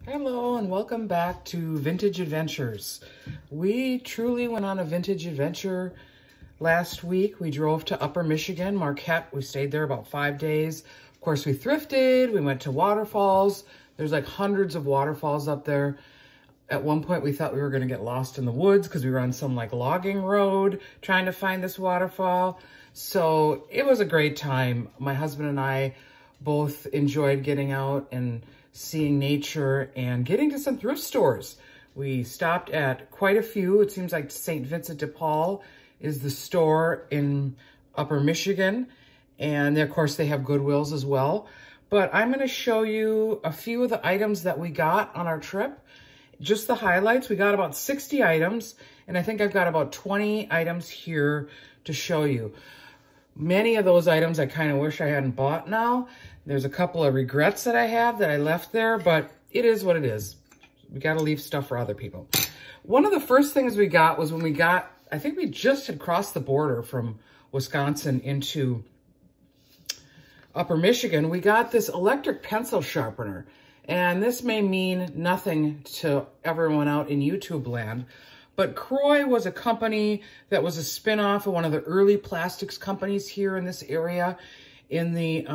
Hello and welcome back to Vintage Adventures. We truly went on a vintage adventure last week. We drove to Upper Michigan, Marquette. We stayed there about 5 days. Of course, we thrifted. We went to waterfalls. There's like hundreds of waterfalls up there. At one point, we thought we were going to get lost in the woods because we were on some like logging road trying to find this waterfall. So it was a great time. My husband and I both enjoyed getting out and seeing nature and getting to some thrift stores. We stopped at quite a few. It seems like St. Vincent de Paul is the store in Upper Michigan. And of course they have Goodwills as well. But I'm going to show you a few of the items that we got on our trip. Just the highlights. We got about 60 items. And I think I've got about 20 items here to show you. Many of those items I kind of wish I hadn't bought now. There's a couple of regrets that I have that I left there, but it is what it is. We got to leave stuff for other people. One of the first things we got was when we got, I think we just had crossed the border from Wisconsin into Upper Michigan. We got this electric pencil sharpener. And this may mean nothing to everyone out in YouTube land, but Croy was a company that was a spin-off of one of the early plastics companies here in this area in the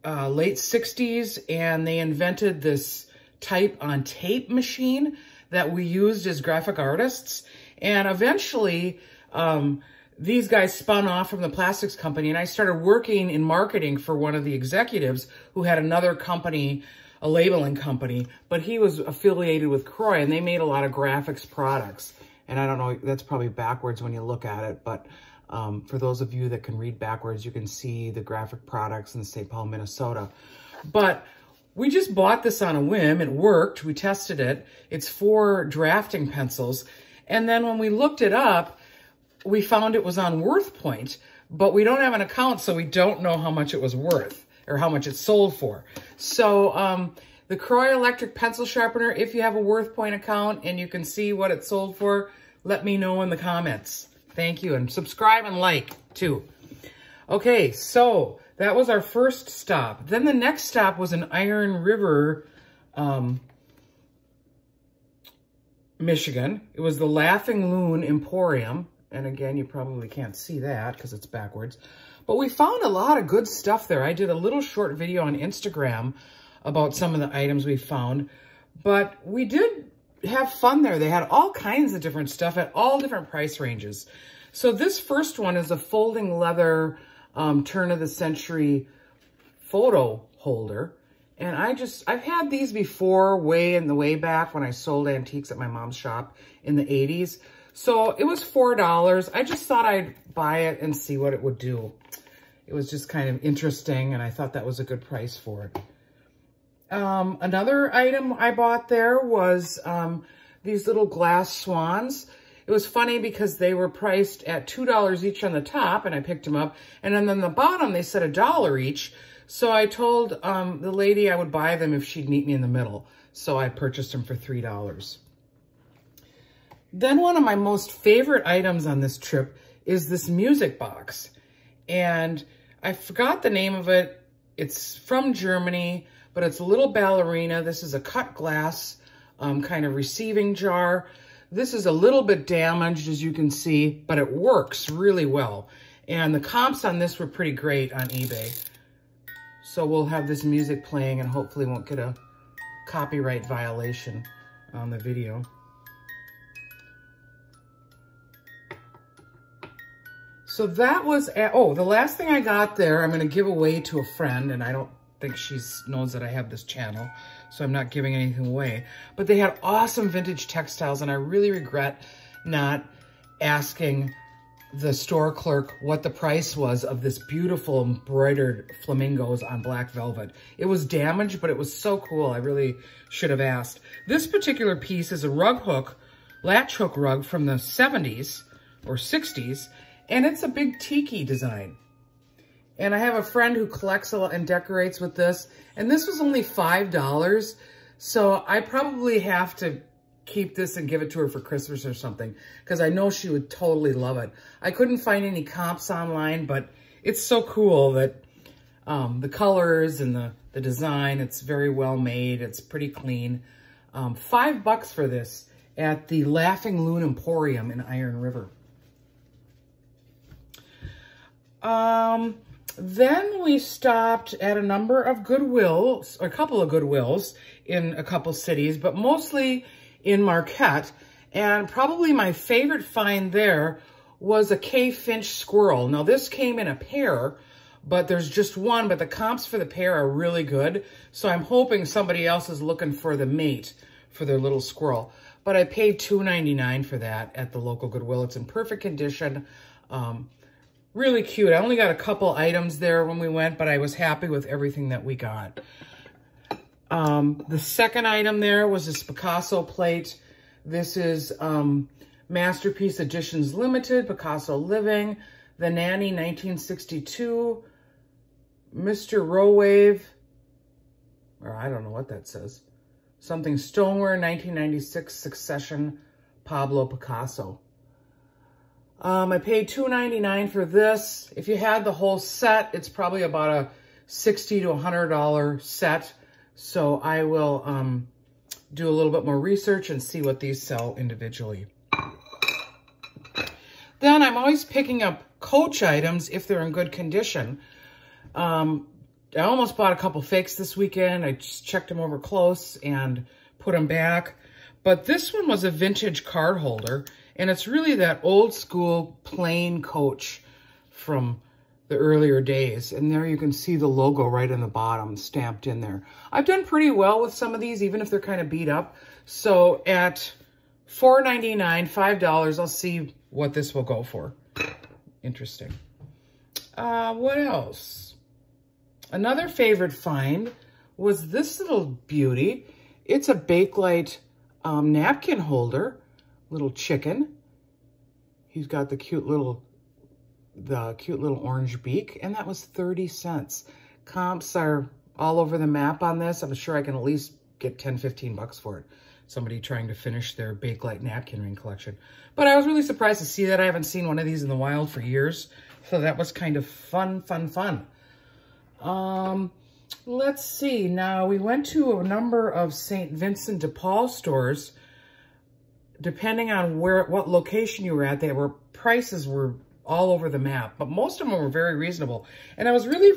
late 60s, and they invented this type-on-tape machine that we used as graphic artists. And eventually, these guys spun off from the plastics company, and I started working in marketing for one of the executives who had another company, a labeling company, but he was affiliated with Croy, and they made a lot of graphics products. And I don't know, that's probably backwards when you look at it, but for those of you that can read backwards, you can see the graphic products in St. Paul, Minnesota. But we just bought this on a whim. It worked. We tested it. It's for drafting pencils. And then when we looked it up, we found it was on WorthPoint, but we don't have an account, so we don't know how much it was worth or how much it sold for. So the Croy electric pencil sharpener, if you have a WorthPoint account and you can see what it sold for, let me know in the comments. Thank you. And subscribe and like too. Okay, so that was our first stop. Then the next stop was in Iron River, Michigan. It was the Laughing Loon Emporium. And again, you probably can't see that because it's backwards. But we found a lot of good stuff there. I did a little short video on Instagram about some of the items we found. But we did have fun there. They had all kinds of different stuff at all different price ranges. So this first one is a folding leather turn-of-the-century photo holder. And I've had these before way back when I sold antiques at my mom's shop in the 80s. So it was $4. I just thought I'd buy it and see what it would do. It was just kind of interesting, and I thought that was a good price for it. Another item I bought there was these little glass swans. It was funny because they were priced at $2 each on the top, and I picked them up. And then on the bottom, they said $1 each. So I told the lady I would buy them if she'd meet me in the middle. So I purchased them for $3. Then one of my most favorite items on this trip is this music box. And I forgot the name of it. It's from Germany, but it's a little ballerina. This is a cut glass kind of receiving jar. This is a little bit damaged, as you can see, but it works really well. And the comps on this were pretty great on eBay. So we'll have this music playing and hopefully won't get a copyright violation on the video. So that was, the last thing I got there, I'm going to give away to a friend, and I don't think she knows that I have this channel, so I'm not giving anything away. But they had awesome vintage textiles, and I really regret not asking the store clerk what the price was of this beautiful embroidered flamingos on black velvet. It was damaged, but it was so cool. I really should have asked. This particular piece is a rug hook, latch hook rug from the 70s or 60s. And it's a big tiki design. And I have a friend who collects a lot and decorates with this. And this was only $5. So I probably have to keep this and give it to her for Christmas or something, because I know she would totally love it. I couldn't find any comps online, but it's so cool that the colors and the design. It's very well made. It's pretty clean. $5 for this at the Laughing Loon Emporium in Iron River. Then we stopped at a number of Goodwills, a couple of Goodwills in a couple cities, but mostly in Marquette. And probably my favorite find there was a Kfinch squirrel. Now this came in a pair, but there's just one, but the comps for the pair are really good. So I'm hoping somebody else is looking for the mate for their little squirrel. But I paid $2.99 for that at the local Goodwill. It's in perfect condition. Really cute. I only got a couple items there when we went, but I was happy with everything that we got. The second item there was this Picasso plate. This is Masterpiece Editions Limited, Picasso Living, The Nanny 1962, Mr. Rowave, or I don't know what that says. Something Stoneware 1996 Succession, Pablo Picasso. I paid $2.99 for this. If you had the whole set, it's probably about a $60 to $100 set. So I will do a little bit more research and see what these sell individually. Then I'm always picking up Coach items if they're in good condition. I almost bought a couple fakes this weekend. I just checked them over close and put them back. But this one was a vintage card holder. And it's really that old school plain Coach from the earlier days. And there you can see the logo right on the bottom stamped in there. I've done pretty well with some of these, even if they're kind of beat up. So at $4.99, $5, I'll see what this will go for. Interesting. What else? Another favorite find was this little beauty. It's a Bakelite napkin holder. Little chicken. He's got the cute little orange beak, and that was 30 cents. Comps are all over the map on this. I'm sure I can at least get 10, 15 bucks for it. Somebody trying to finish their Bakelite napkin ring collection. But I was really surprised to see that. I haven't seen one of these in the wild for years. So that was kind of fun. Let's see. Now, we went to a number of St. Vincent de Paul stores. Depending on what location you were at, prices were all over the map, but most of them were very reasonable. And I was really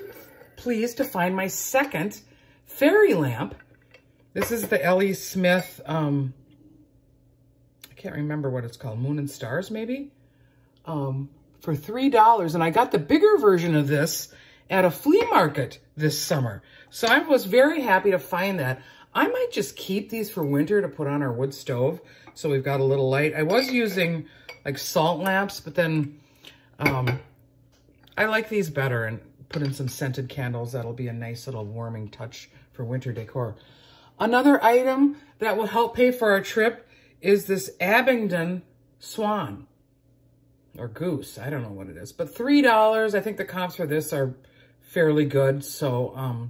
pleased to find my second fairy lamp. This is the L.E. Smith, I can't remember what it's called, Moon and Stars maybe, for $3. And I got the bigger version of this at a flea market this summer. So I was very happy to find that. I might just keep these for winter to put on our wood stove. So we've got a little light. I was using like salt lamps, but then I like these better and put in some scented candles. That'll be a nice little warming touch for winter decor. Another item that will help pay for our trip is this Abingdon Swan or Goose. I don't know what it is, but $3. I think the comps for this are fairly good. So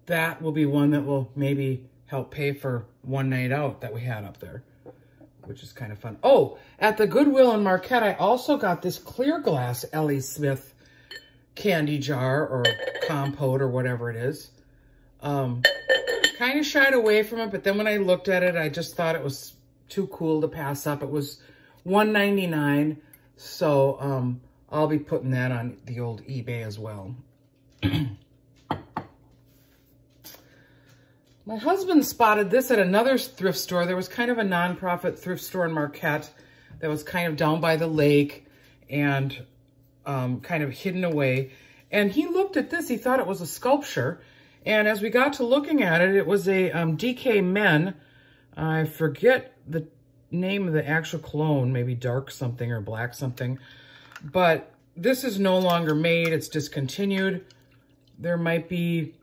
that will be one that will maybe help pay for one night out that we had up there, which is kind of fun. Oh, at the Goodwill in Marquette, I also got this clear glass L.E. Smith candy jar or compote or whatever it is. Kind of shied away from it, but then when I looked at it, I just thought it was too cool to pass up. It was $1.99, so I'll be putting that on the old eBay as well. My husband spotted this at another thrift store. There was kind of a nonprofit thrift store in Marquette that was kind of down by the lake and kind of hidden away. And he looked at this. He thought it was a sculpture. And as we got to looking at it, it was a DK Men. I forget the name of the actual cologne, maybe dark something or black something. But this is no longer made. It's discontinued. There might be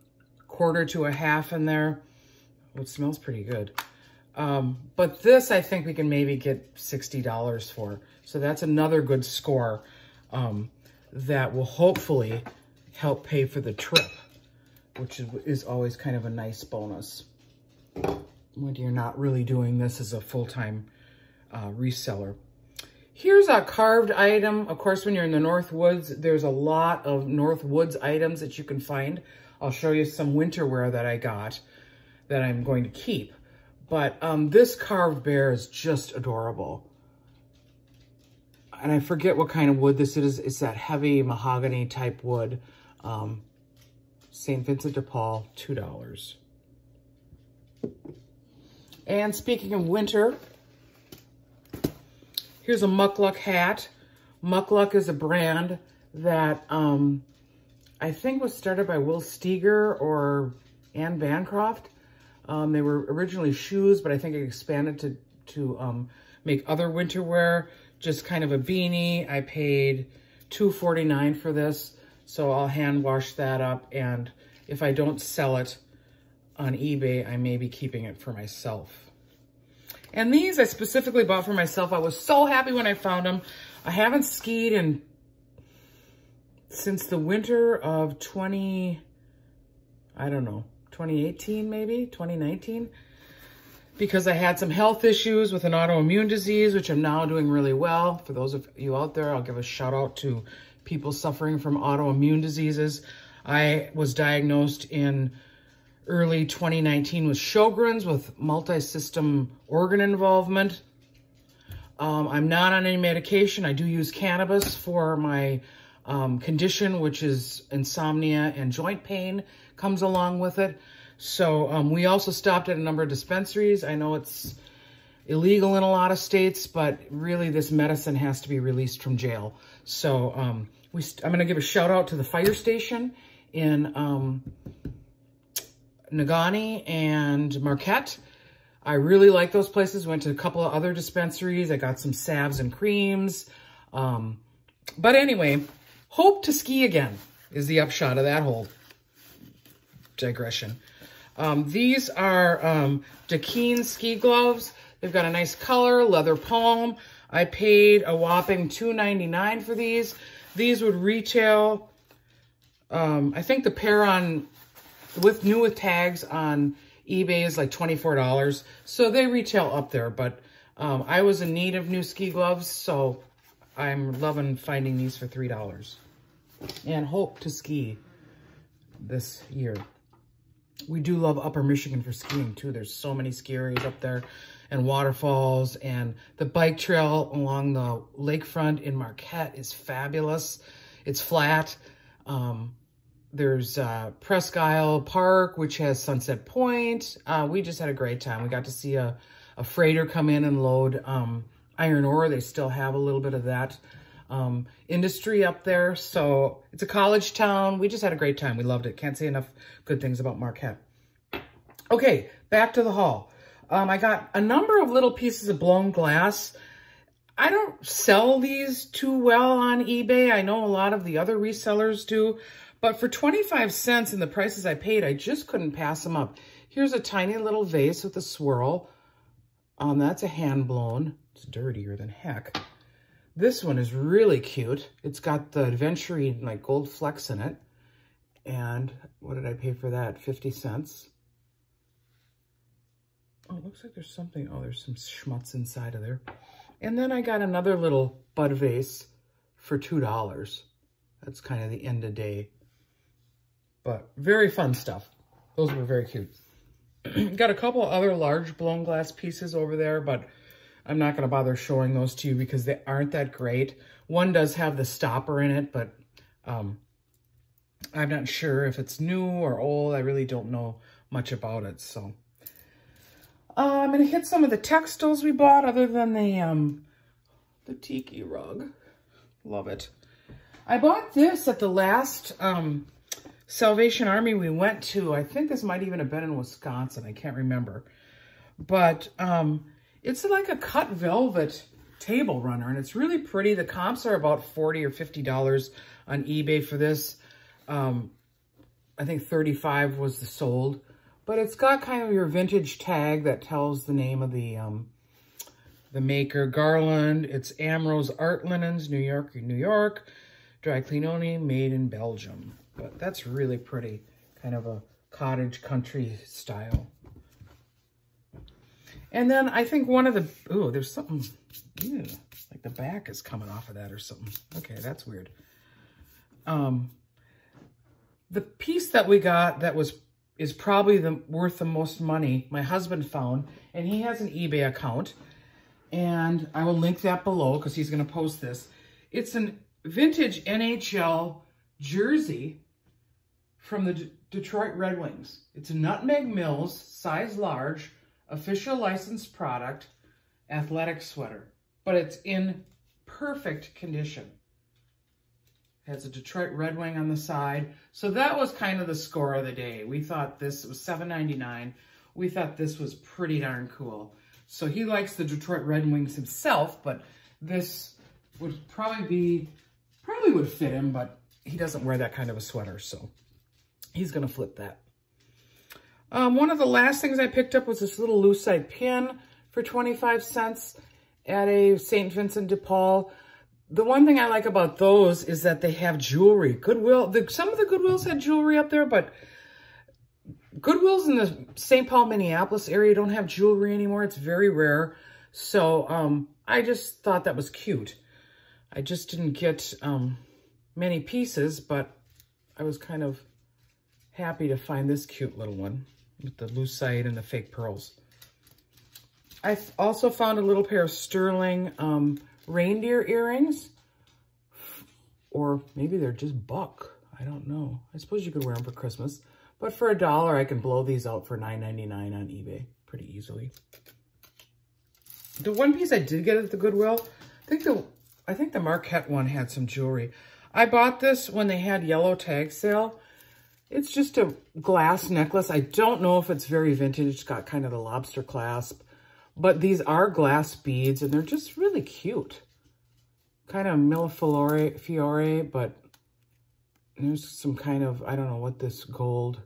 quarter to a half in there. It smells pretty good. But this, I think we can maybe get $60 for. So that's another good score that will hopefully help pay for the trip, which is always kind of a nice bonus when you're not really doing this as a full-time reseller. Here's a carved item. Of course, when you're in the North Woods, there's a lot of North Woods items that you can find. I'll show you some winter wear that I got that I'm going to keep. But this carved bear is just adorable. And I forget what kind of wood this is. It's that heavy mahogany type wood. St. Vincent de Paul, $2. And speaking of winter, here's a Mukluk hat. Mukluk is a brand that I think was started by Will Steger or Anne Bancroft. They were originally shoes, but I think it expanded to make other winter wear. Just kind of a beanie. I paid $2.49 for this, so I'll hand wash that up. And if I don't sell it on eBay, I may be keeping it for myself. And these I specifically bought for myself. I was so happy when I found them. I haven't skied since the winter of 2018 maybe, 2019. Because I had some health issues with an autoimmune disease, which I'm now doing really well. For those of you out there, I'll give a shout out to people suffering from autoimmune diseases. I was diagnosed in early 2019 with Sjogren's with multi-system organ involvement. I'm not on any medication. I do use cannabis for my condition, which is insomnia and joint pain comes along with it. So we also stopped at a number of dispensaries. I know it's illegal in a lot of states, but really this medicine has to be released from jail. So I'm going to give a shout out to the fire station in Negaunee and Marquette. I really like those places. Went to a couple of other dispensaries. I got some salves and creams. But anyway, hope to ski again is the upshot of that whole digression. These are Dakeen ski gloves. They've got a nice color, leather palm. I paid a whopping $2.99 for these. These would retail, I think the pair with tags on eBay is like $24. So they retail up there, but I was in need of new ski gloves, so I'm loving finding these for $3 and hope to ski this year. We do love Upper Michigan for skiing too. There's so many ski areas up there and waterfalls, and the bike trail along the lakefront in Marquette is fabulous. It's flat. There's Presque Isle Park, which has Sunset Point. We just had a great time. We got to see a freighter come in and load iron ore. They still have a little bit of that industry up there. So it's a college town. We just had a great time. We loved it. Can't say enough good things about Marquette. Okay, back to the haul. I got a number of little pieces of blown glass. I don't sell these too well on eBay. I know a lot of the other resellers do, but for 25 cents and the prices I paid, I just couldn't pass them up. Here's a tiny little vase with a swirl. That's a hand blown. It's dirtier than heck. This one is really cute. It's got the aventurine like gold flecks in it. And what did I pay for that? 50 cents. Oh, it looks like there's something. Oh, there's some schmutz inside of there. And then I got another little bud vase for $2. That's kind of the end of day. But very fun stuff. Those were very cute. Got a couple other large blown glass pieces over there, but I'm not going to bother showing those to you because they aren't that great. One does have the stopper in it, but I'm not sure if it's new or old. I really don't know much about it. So I'm going to hit some of the textiles we bought other than the tiki rug. Love it. I bought this at the last Salvation Army we went to. I think this might even have been in Wisconsin. I can't remember. But it's like a cut velvet table runner, and it's really pretty. The comps are about $40 or $50 on eBay for this. I think 35 was the sold. But it's got kind of your vintage tag that tells the name of the maker. Garland. It's Amrose Art Linens, New York, New York. Dry clean only, made in Belgium. But that's really pretty. Kind of a cottage country style. And then I think one of the, ooh, there's something, ew, like the back is coming off of that or something. Okay, that's weird. The piece that we got that is probably worth the most money, my husband found, and he has an eBay account, and I will link that below because he's going to post this. It's an vintage NHL jersey from the Detroit Red Wings. It's a Nutmeg Mills, size large, official licensed product, athletic sweater, but it's in perfect condition. It has a Detroit Red Wing on the side. So that was kind of the score of the day. We thought this, it was $7.99. We thought this was pretty darn cool. So he likes the Detroit Red Wings himself, but this would probably would fit him, but he doesn't wear that kind of a sweater, so he's gonna flip that. One of the last things I picked up was this little lucite pin for 25 cents at a St. Vincent de Paul. The one thing I like about those is that they have jewelry. Goodwill, some of the Goodwills had jewelry up there, but Goodwills in the St. Paul, Minneapolis area don't have jewelry anymore. It's very rare. So I just thought that was cute. I just didn't get many pieces, but I was kind of happy to find this cute little one with the lucite and the fake pearls. I also found a little pair of sterling reindeer earrings, or maybe they're just buck. I don't know. I suppose you could wear them for Christmas, but for $1, I can blow these out for $9.99 on eBay pretty easily. The one piece I did get at the Goodwill, I think the Marquette one had some jewelry. I bought this when they had yellow tag sale. It's just a glass necklace. I don't know if it's very vintage. It's got kind of the lobster clasp. But these are glass beads, and they're just really cute. Kind of millefiore, but there's some kind of, I don't know what this gold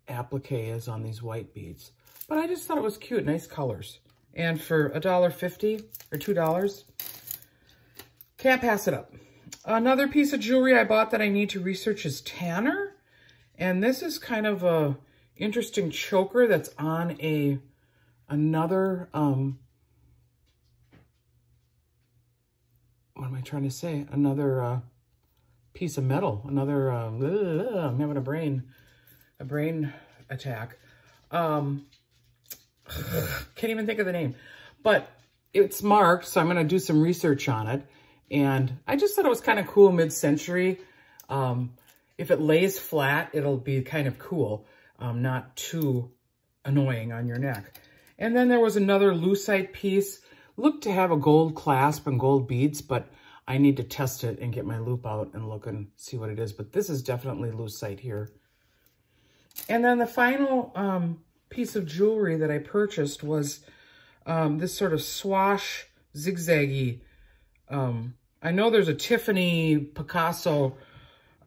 applique is on these white beads. But I just thought it was cute, nice colors. And for $1.50 or $2, can't pass it up. Another piece of jewelry I bought that I need to research is Tanner. And this is kind of a interesting choker that's on another, what am I trying to say? Another piece of metal, another, I'm having a brain attack. Can't even think of the name, but it's marked, so I'm going to do some research on it. And I just thought it was kind of cool mid-century. If it lays flat, it'll be kind of cool, not too annoying on your neck. And then there was another lucite piece. Looked to have a gold clasp and gold beads, but I need to test it and get my loop out and look and see what it is. But this is definitely lucite here. And then the final piece of jewelry that I purchased was this sort of swash zigzaggy. I know there's a Tiffany Picasso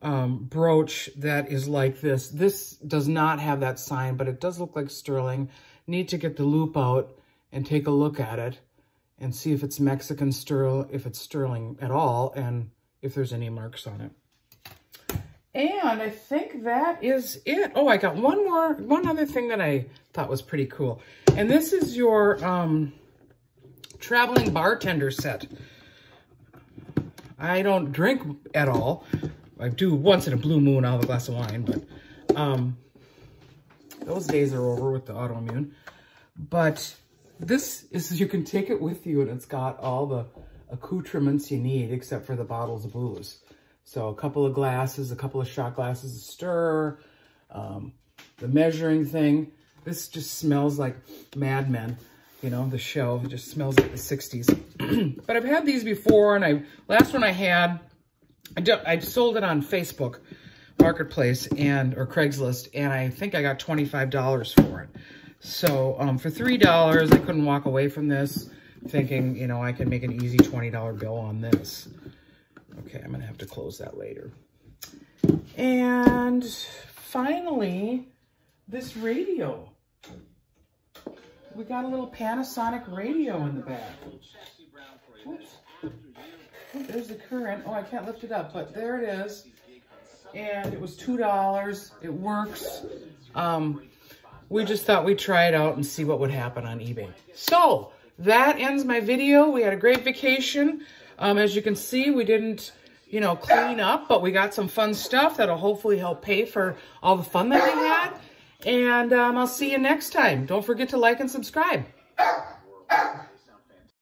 brooch that is like this. This does not have that sign, but it does look like sterling. Need to get the loop out and take a look at it and see if it's Mexican sterling, if it's sterling at all, and if there's any marks on it. And I think that is it. Oh, I got one other thing that I thought was pretty cool. And this is your traveling bartender set. I don't drink at all. I do once in a blue moon. I'll have a glass of wine, but those days are over with the autoimmune. But this is, you can take it with you, and it's got all the accoutrements you need except for the bottles of booze. So a couple of glasses, a couple of shot glasses of stir, the measuring thing. This just smells like Mad Men, you know, the show. It just smells like the 60s. But I've had these before, and last one I had, I sold it on Facebook Marketplace or Craigslist, and I think I got $25 for it. So for $3, I couldn't walk away from this thinking, you know, I can make an easy $20 bill on this. Okay, I'm gonna have to close that later. And finally, this radio. We got a little Panasonic radio in the back. Oops. Oh, there's the current. Oh, I can't lift it up, but there it is. And it was $2. It works. We just thought we'd try it out and see what would happen on eBay. So that ends my video. We had a great vacation. As you can see, we didn't, you know, clean up, but we got some fun stuff that'll hopefully help pay for all the fun that we had. And I'll see you next time. Don't forget to like and subscribe.